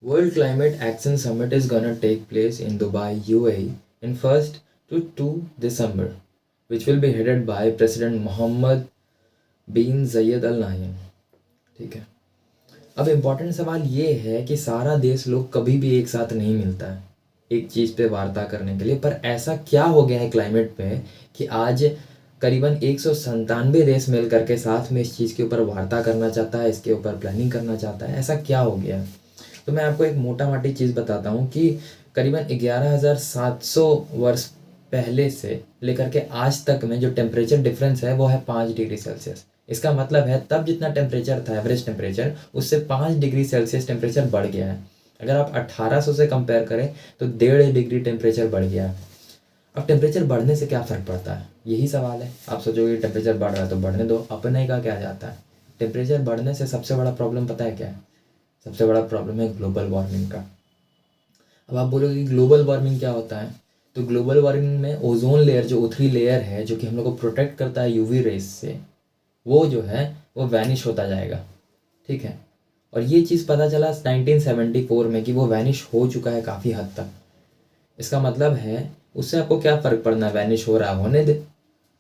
World Climate Action Summit is gonna take place in Dubai, UAE in 1st to 2 December, which will be headed by President Mohammed bin Zayed Al Nahyan. ठीक है। अब important सवाल ये है कि सारा देश लोग कभी भी एक साथ नहीं मिलता है एक चीज़ पे वार्ता करने के लिए, पर ऐसा क्या हो गया है क्लाइमेट पे कि आज करीबन 197 देश मिल करके साथ में इस चीज़ के ऊपर वार्ता करना चाहता है, इसके ऊपर प्लानिंग करना चाहता है। ऐसा क्या हो गया है? तो मैं आपको एक मोटा माटी चीज़ बताता हूँ कि करीबन 11,700 वर्ष पहले से लेकर के आज तक में जो टेम्परेचर डिफरेंस है वो है 5 डिग्री सेल्सियस। इसका मतलब है तब जितना टेम्परेचर था एवरेज टेम्परेचर, उससे 5 डिग्री सेल्सियस टेम्परेचर बढ़ गया है। अगर आप 1800 से कंपेयर करें तो 1.5 डिग्री टेम्परेचर बढ़ गया है। अब टेम्परेचर बढ़ने से क्या फ़र्क पड़ता है, यही सवाल है। आप सोचोगे टेम्परेचर बढ़ रहा है तो बढ़ने दो, अपने का क्या जाता है। टेम्परेचर बढ़ने से सबसे बड़ा प्रॉब्लम पता है क्या है? सबसे बड़ा प्रॉब्लम है ग्लोबल वार्मिंग का। अब आप बोलोगे कि ग्लोबल वार्मिंग क्या होता है, तो ग्लोबल वार्मिंग में ओजोन लेयर, जो O3 लेयर है जो कि हम लोग को प्रोटेक्ट करता है यूवी रेस से, वो जो है वो वैनिश होता जाएगा। ठीक है। और ये चीज़ पता चला 1974 में कि वो वैनिश हो चुका है काफ़ी हद तक। इसका मतलब है उससे आपको क्या फ़र्क पड़ना है, वैनिश हो रहा है होने दे।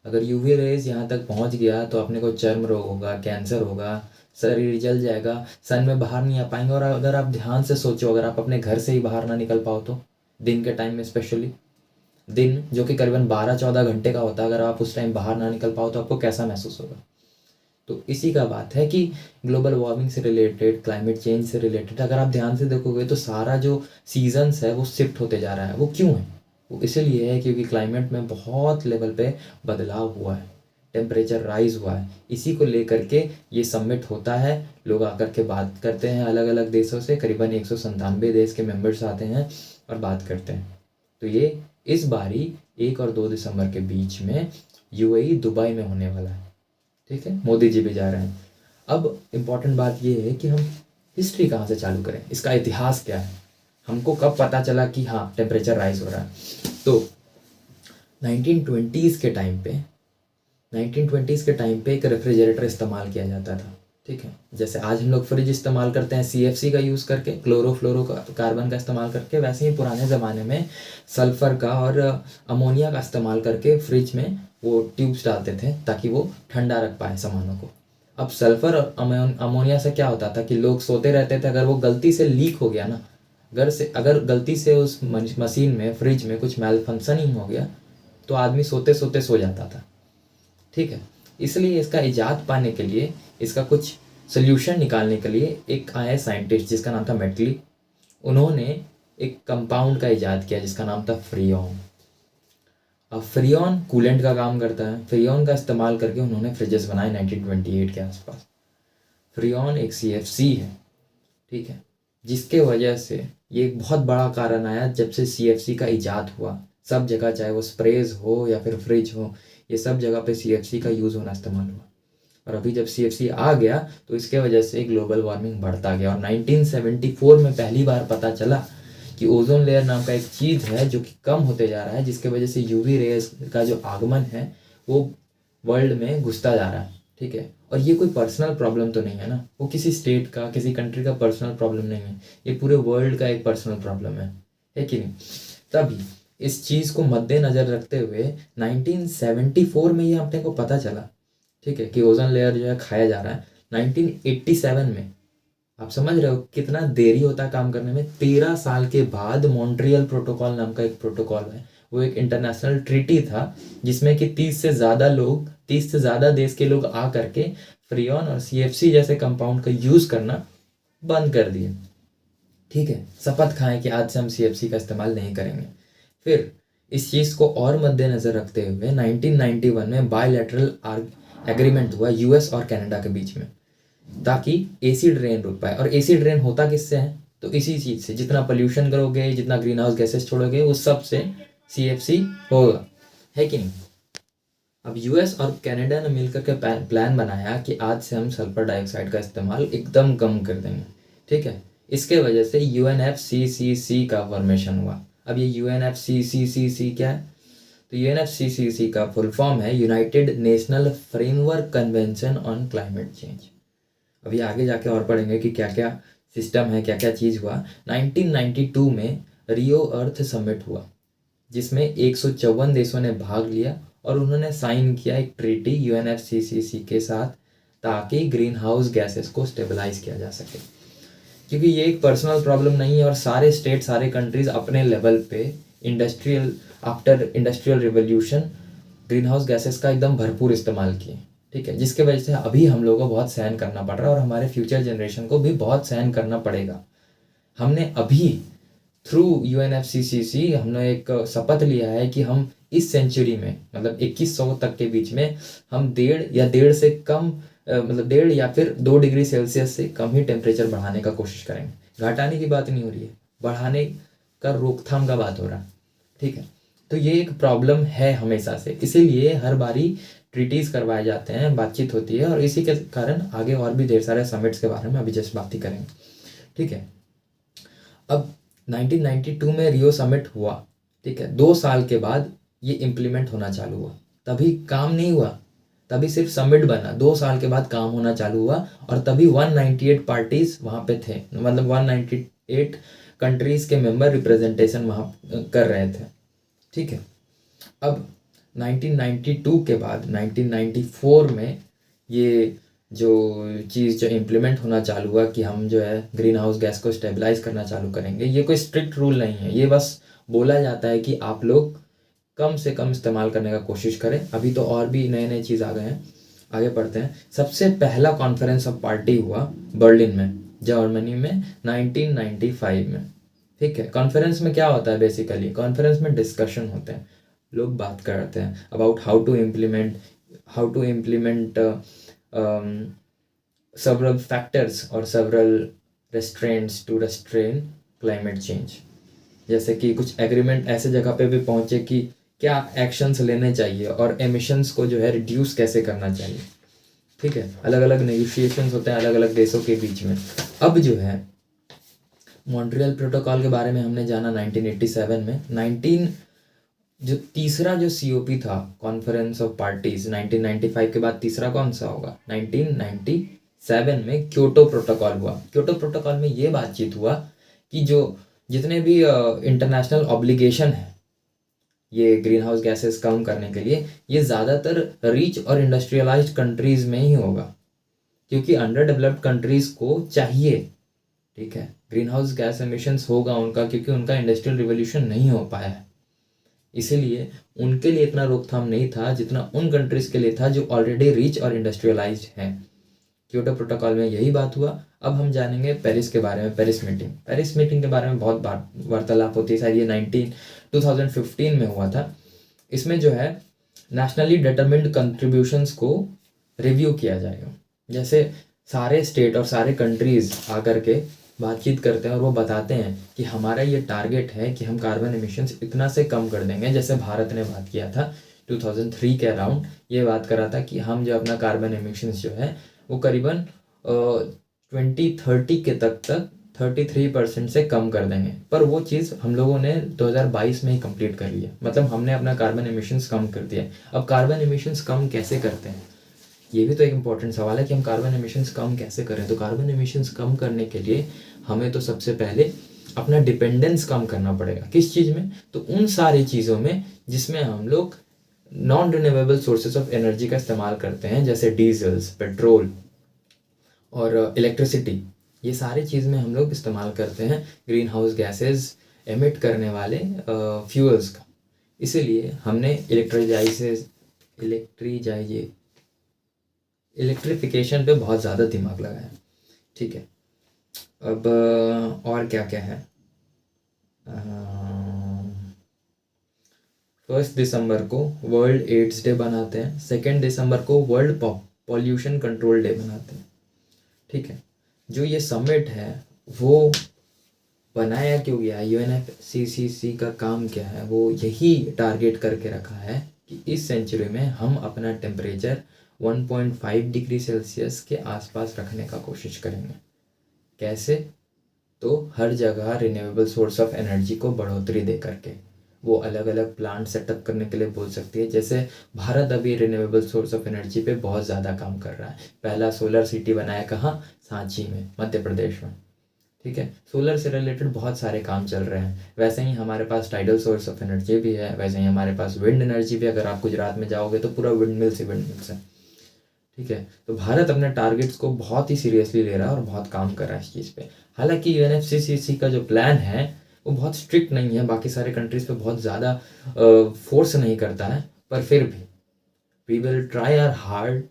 अगर यूवी रेज यहाँ तक पहुँच गया तो अपने को चर्म रोग होगा, कैंसर होगा, शरीर जल जाएगा, सन में बाहर नहीं आ पाएंगे। और अगर आप ध्यान से सोचो, अगर आप अपने घर से ही बाहर ना निकल पाओ तो दिन के टाइम में स्पेशली, दिन जो कि करीबन 12-14 घंटे का होता है, अगर आप उस टाइम बाहर ना निकल पाओ तो आपको कैसा महसूस होगा। तो इसी का बात है कि ग्लोबल वार्मिंग से रिलेटेड, क्लाइमेट चेंज से रिलेटेड अगर आप ध्यान से देखोगे तो सारा जो सीजन्स है वो शिफ्ट होते जा रहा है। वो क्यों है? वो इसीलिए है क्योंकि क्लाइमेट में बहुत लेवल पे बदलाव हुआ है, टेम्परेचर राइज हुआ है। इसी को लेकर के ये समिट होता है, लोग आकर के बात करते हैं अलग अलग देशों से, करीबन 197 देश के मेंबर्स आते हैं और बात करते हैं। तो ये इस बारी 1 और 2 दिसंबर के बीच में यूएई दुबई में होने वाला है। ठीक है, मोदी जी भी जा रहे हैं। अब इम्पॉर्टेंट बात ये है कि हम हिस्ट्री कहाँ से चालू करें, इसका इतिहास क्या है, हमको कब पता चला कि हाँ टेम्परेचर राइज हो रहा है। तो 1920s के टाइम पे 1920s के टाइम पे एक रेफ्रिजरेटर इस्तेमाल किया जाता था। ठीक है, जैसे आज हम लोग फ्रिज इस्तेमाल करते हैं CFC का यूज़ करके, क्लोरोफ्लोरो कार्बन का इस्तेमाल करके, वैसे ही पुराने ज़माने में सल्फ़र का और अमोनिया का इस्तेमाल करके फ्रिज में वो ट्यूब्स डालते थे ताकि वो ठंडा रख पाए सामानों को। अब सल्फ़र और अमोनिया से क्या होता था कि लोग सोते रहते थे, अगर वो गलती से लीक हो गया ना, अगर गलती से उस मशीन में, फ्रिज में कुछ मेल फंक्शनिंग हो गया तो आदमी सोते सोते सो जाता था। ठीक है, इसलिए इसका इजाद पाने के लिए, इसका कुछ सोल्यूशन निकालने के लिए एक आया साइंटिस्ट जिसका नाम था मेटली। उन्होंने एक कंपाउंड का इजाद किया जिसका नाम था फ्रियोन। अब फ्रियोन कूलेंट का काम करता है। फ्रियोन का इस्तेमाल करके उन्होंने फ्रिजेस बनाए 1928 के आसपास। फ्रियोन एक CFC है। ठीक है, जिसके वजह से ये एक बहुत बड़ा कारण आया जब से CFC का इजाद हुआ। सब जगह, चाहे वो स्प्रेज हो या फिर फ्रिज हो, ये सब जगह पे CFC का यूज़ होना इस्तेमाल हुआ। और अभी जब CFC आ गया तो इसके वजह से ग्लोबल वार्मिंग बढ़ता गया। और 1974 में पहली बार पता चला कि ओजोन लेयर नाम का एक चीज़ है जो कि कम होते जा रहा है, जिसके वजह से यूवी रेज का जो आगमन है वो वर्ल्ड में घुसता जा रहा है। ठीक है, और ये कोई पर्सनल प्रॉब्लम तो नहीं है ना, वो किसी स्टेट का, किसी कंट्री का पर्सनल प्रॉब्लम नहीं है, ये पूरे वर्ल्ड का एक पर्सनल प्रॉब्लम है कि नहीं? तभी इस चीज़ को मद्देनज़र रखते हुए 1974 में ये अपने को पता चला, ठीक है, कि ओजोन लेयर जो है खाया जा रहा है। 1987 में, आप समझ रहे हो कितना देरी होता है काम करने में। 13 साल के बाद मॉन्ट्रियल प्रोटोकॉल नाम का एक प्रोटोकॉल है, वो एक इंटरनेशनल ट्रीटी था जिसमें कि 30 से ज़्यादा देश के लोग आ करके फ्रियोन और CFC जैसे कंपाउंड का यूज़ करना बंद कर दिए। ठीक है, शपथ खाएं कि आज से हम CFC का इस्तेमाल नहीं करेंगे। फिर इस चीज़ को और मद्देनज़र रखते हुए 1991 में बायलैटरल एग्रीमेंट हुआ US और कनाडा के बीच में, ताकि एसिड रेन रुक पाए। और एसिड रेन होता किससे है? तो इसी चीज़ से, जितना पोल्यूशन करोगे, जितना ग्रीन हाउस गैसेस छोड़ोगे, उस सब से CFC होगा, है कि नहीं? अब US और कनाडा ने मिलकर के प्लान बनाया कि आज से हम सल्फर डाइऑक्साइड का इस्तेमाल एकदम कम कर देंगे। ठीक है, इसके वजह से UNFCCC का फॉर्मेशन हुआ। अब ये UNFCCC क्या है? तो UNFCCC का फुल फॉर्म है United national framework convention on climate change. अभी आगे जाके और पढ़ेंगे कि क्या क्या सिस्टम है, क्या क्या चीज़ हुआ। 1992 में रियो अर्थ समिट हुआ, जिसमें 154 देशों ने भाग लिया और उन्होंने साइन किया एक ट्रीटी यूएनएफसीसीसी के साथ, ताकि ग्रीन हाउस गैसेस को स्टेबलाइज किया जा सके। क्योंकि ये एक पर्सनल प्रॉब्लम नहीं है और सारे स्टेट, सारे कंट्रीज अपने लेवल पे after industrial revolution green house gases का एकदम भरपूर इस्तेमाल किए, ठीक है, जिसके वजह से अभी हम लोगों को बहुत सहन करना पड़ रहा है और हमारे फ्यूचर जनरेशन को भी बहुत सहन करना पड़ेगा। हमने अभी थ्रू यूएनएफसीसीसी हमने एक शपथ लिया है कि हम इस सेंचुरी में, मतलब 2100 तक के बीच में, हम 1.5 से कम, मतलब 1.5 या फिर 2 डिग्री सेल्सियस से कम ही टेम्परेचर बढ़ाने का कोशिश करेंगे। घटाने की बात नहीं हो रही है, बढ़ाने का रोकथाम का बात हो रहा है, ठीक है। तो ये एक प्रॉब्लम है हमेशा से, इसीलिए हर बारी ट्रीटीज़ करवाए जाते हैं, बातचीत होती है, और इसी के कारण आगे और भी ढेर सारे समिट्स के बारे में अभी जस्ट बात ही करेंगे, ठीक है। अब 1992 में रियो समिट हुआ, ठीक है। 2 साल के बाद ये इम्प्लीमेंट होना चालू हुआ, तभी काम नहीं हुआ, तभी सिर्फ समिट बना। 2 साल के बाद काम होना चालू हुआ और तभी 198 पार्टीज वहाँ पे थे, मतलब 198 कंट्रीज़ के मेंबर रिप्रेजेंटेशन वहाँ कर रहे थे, ठीक है। अब 1992 के बाद 1994 में ये जो चीज़ जो इम्प्लीमेंट होना चालू हुआ कि हम जो है ग्रीन हाउस गैस को स्टेबलाइज करना चालू करेंगे, ये कोई स्ट्रिक्ट रूल नहीं है, ये बस बोला जाता है कि आप लोग कम से कम इस्तेमाल करने का कोशिश करें। अभी तो और भी नए नए चीज़ आ गए हैं, आगे पढ़ते हैं। सबसे पहला कॉन्फ्रेंस ऑफ पार्टी हुआ बर्लिन में, जर्मनी में 1995 में, ठीक है। कॉन्फ्रेंस में क्या होता है बेसिकली, कॉन्फ्रेंस में डिस्कशन होते हैं, लोग बात करते हैं about how to implement several factors और several restraints to restrain climate change। जैसे कि कुछ एग्रीमेंट ऐसे जगह पे भी पहुंचे कि क्या एक्शंस लेने चाहिए और एमिशंस को जो है रिड्यूस कैसे करना चाहिए, ठीक है। अलग अलग नेगोशिएशंस होते हैं अलग अलग देशों के बीच में। अब जो है मॉन्ट्रियल प्रोटोकॉल के बारे में हमने जाना 1987 में। जो तीसरा जो COP था, कॉन्फ्रेंस ऑफ पार्टीज, 1995 के बाद तीसरा कौन सा होगा, 1997 में क्योटो प्रोटोकॉल हुआ। क्योटो प्रोटोकॉल में ये बातचीत हुआ कि जो जितने भी इंटरनेशनल ऑब्लिगेशन है ये ग्रीन हाउस गैसेस कम करने के लिए, ये ज़्यादातर रिच और इंडस्ट्रियलाइज्ड कंट्रीज़ में ही होगा, क्योंकि अंडर डेवलप्ड कंट्रीज़ को चाहिए, ठीक है, ग्रीन हाउस गैस एमिशंस होगा उनका, क्योंकि उनका इंडस्ट्रियल रिवोल्यूशन नहीं हो पाया है, इसीलिए उनके लिए इतना रोकथाम नहीं था जितना उन कंट्रीज़ के लिए था जो ऑलरेडी रिच और इंडस्ट्रियलाइज्ड हैं। क्योटो प्रोटोकॉल में यही बात हुआ। अब हम जानेंगे पेरिस के बारे में। पेरिस मीटिंग के बारे में बहुत बार वार्तालाप होती है, शायद ये 2015 में हुआ था। इसमें जो है नेशनली डिटरमिन्ड कंट्रीब्यूशंस को रिव्यू किया जाएगा। जैसे सारे स्टेट और सारे कंट्रीज़ आकर के बातचीत करते हैं और वो बताते हैं कि हमारा ये टारगेट है कि हम कार्बन एमिशंस इतना से कम कर देंगे। जैसे भारत ने बात किया था 2003 के अराउंड, ये बात करा था कि हम जो अपना कार्बन एमिशंस जो है वो करीबन 2030 के तक 33% से कम कर देंगे। पर वो चीज़ हम लोगों ने 2022 में ही कंप्लीट कर लिया, मतलब हमने अपना कार्बन एमिशंस कम कर दिया। अब कार्बन एमिशंस कम कैसे करते हैं, ये भी तो एक इम्पॉर्टेंट सवाल है कि हम कार्बन एमिशंस कम कैसे करें। तो कार्बन एमिशंस कम करने के लिए हमें तो सबसे पहले अपना डिपेंडेंस कम करना पड़ेगा। किस चीज़ में, तो उन सारी चीज़ों में जिसमें हम लोग non renewable sources of energy का इस्तेमाल करते हैं, जैसे डीजल्स, पेट्रोल और इलेक्ट्रिसिटी। ये सारी चीज़ में हम लोग इस्तेमाल करते हैं ग्रीन हाउस गैसेज एमिट करने वाले फ्यूल्स का। इसीलिए हमने इलेक्ट्रिफिकेशन पे बहुत ज़्यादा दिमाग लगाया, ठीक है। अब और क्या क्या है, 1 दिसंबर को वर्ल्ड एड्स डे बनाते हैं, 2 दिसंबर को वर्ल्ड पॉल्यूशन कंट्रोल डे बनाते हैं, ठीक है। जो ये समिट है वो बनाया क्यों गया, UNFCCC का काम क्या है, वो यही टारगेट करके रखा है कि इस सेंचुरी में हम अपना टेम्परेचर 1.5 डिग्री सेल्सियस के आसपास रखने का कोशिश करेंगे। कैसे, तो हर जगह रिन्यूएबल सोर्स ऑफ एनर्जी को बढ़ोतरी दे करके। वो अलग अलग प्लांट सेटअप करने के लिए बोल सकती है। जैसे भारत अभी रिन्यूएबल सोर्स ऑफ एनर्जी पे बहुत ज़्यादा काम कर रहा है। पहला सोलर सिटी बनाया कहाँ, सांची में, मध्य प्रदेश में, ठीक है। सोलर से रिलेटेड बहुत सारे काम चल रहे हैं। वैसे ही हमारे पास टाइडल सोर्स ऑफ एनर्जी भी है, वैसे ही हमारे पास विंड एनर्जी भी। अगर आप गुजरात में जाओगे तो पूरा विंड मिल्स ही विंड मिल्स है, ठीक है। तो भारत अपने टारगेट्स को बहुत ही सीरियसली ले रहा है और बहुत काम कर रहा है इस चीज़ पे। हालांकि यूएनएफसीसीसी का जो प्लान है वो बहुत स्ट्रिक्ट नहीं है, बाकी सारे कंट्रीज़ पे बहुत ज़्यादा फोर्स नहीं करता है, पर फिर भी we will try our hard,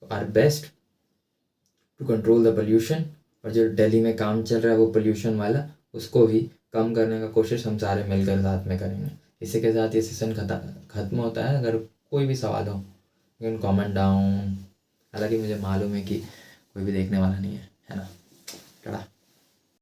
our best to control the pollution. और जो दिल्ली में काम चल रहा है वो पोल्यूशन वाला, उसको भी कम करने का कोशिश हम सारे मिलकर साथ में करेंगे। इसी के साथ ये सेशन खत्म होता है। अगर कोई भी सवाल हो यू कैन कमेंट डाउन। हालांकि मुझे मालूम है कि कोई भी देखने वाला नहीं है, है ना।